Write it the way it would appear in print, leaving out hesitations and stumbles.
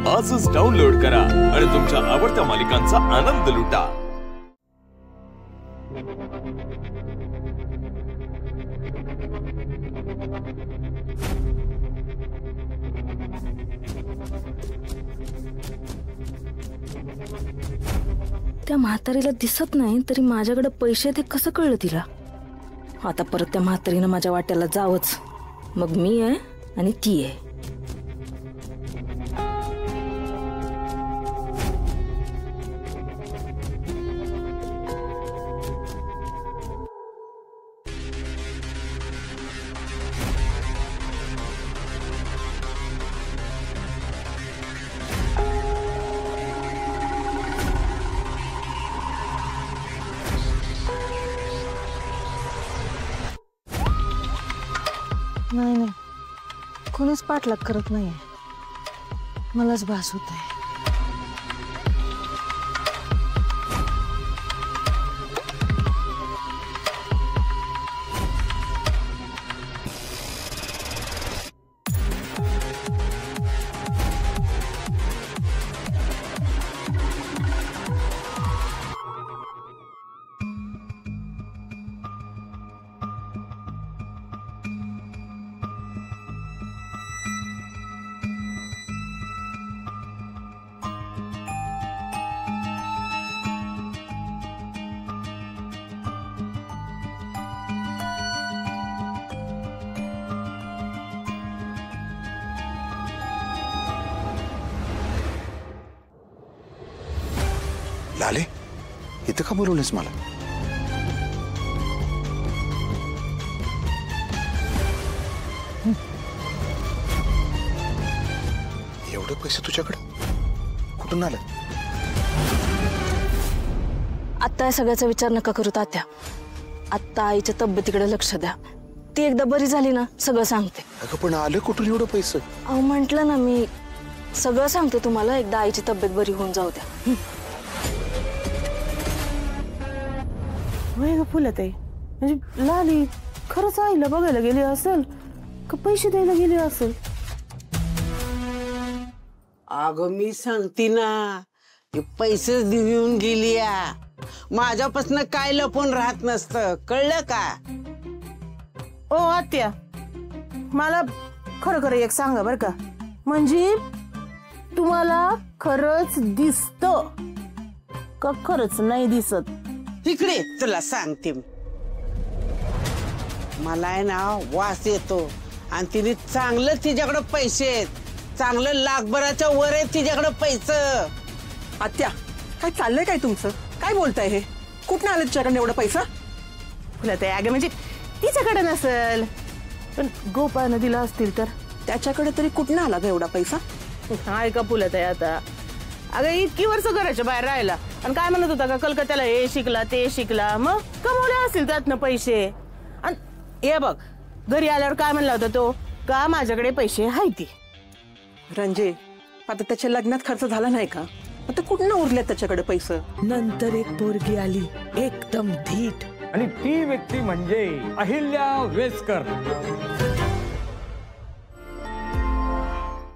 आजच डाउनलोड करा आणि तुमच्या आवडत्या मालिकांचा आनंद लुटा। त्या म्हातारीला दिसत नाही तरी माझ्याकडे पैसे ते कसं कळलं तिला? आता परत त्या म्हातारीनं माझ्या वाट्याला जावंच। मग मी आहे आणि ती आहे। नाही नाही, कोणीच पाठलाग करत नाही, मलाच भास होत आहे। लाले, इथं का बोलवलंस मला? एवढे पैसे तुझ्याकडे कुठून आले? आता या सगळ्याचा विचार नका करू तात्या। आता आईच्या तब्येतीकडे लक्ष द्या। ती एकदा बरी झाली ना सगळं सांगते। अगं पण आले कुठून एवढे पैसे? अहो म्हटलं ना मी, सगळं सांगते तुम्हाला। एकदा आईची तब्येत बरी होऊन जाऊ द्या। वय ग फुलताई, म्हणजे लाली खरंच आईला बघायला गेली असेल का पैसे द्यायला गेली असेल? अगं मी सांगते ना, पैसे देऊन गेली। माझ्यापासून काय लपून राहत नसतं, कळलं का? ओ आत्या, मला खरं खरं एक सांगा बर का, म्हणजे तुम्हाला खरंच दिसतं का खरंच नाही दिसत? इकडे तुला सांगते, मला आहे ना वास येतो आणि तिने चांगलं तिच्याकडे पैसे आहेत, चांगलं लाखभराच्या वर आहेत तिच्याकडे पैसे। आत्या, काय चाललंय काय तुमचं? काय बोलताय हे? कुठं आलं तुझ्याकडे एवढा पैसा? फुलताई अगं म्हणजे तिच्याकडे नसेल पण गोपाळनं दिला असतील तर? त्याच्याकडे तरी कुठं आला ग एवढा पैसा? हाय का फुलताई आता? अगं इतकी वर्ष घराच्या बाहेर राहिला आणि काय म्हणत होता का कलकत्त्याला हे शिकला ते शिकला, मग कमवले असतील त्यातनं पैसे। आणि हे बघ, घरी आल्यावर काय म्हणला होता तो का माझ्याकडे पैसे हायती? रंजे, आता त्याच्या लग्नात खर्च झाला नाही का? आता कुठं उरले त्याच्याकडे पैसे? नंतर एक पोरगी आली एकदम धीट, आणि ती व्यक्ती म्हणजे अहिल्या वेस्कर।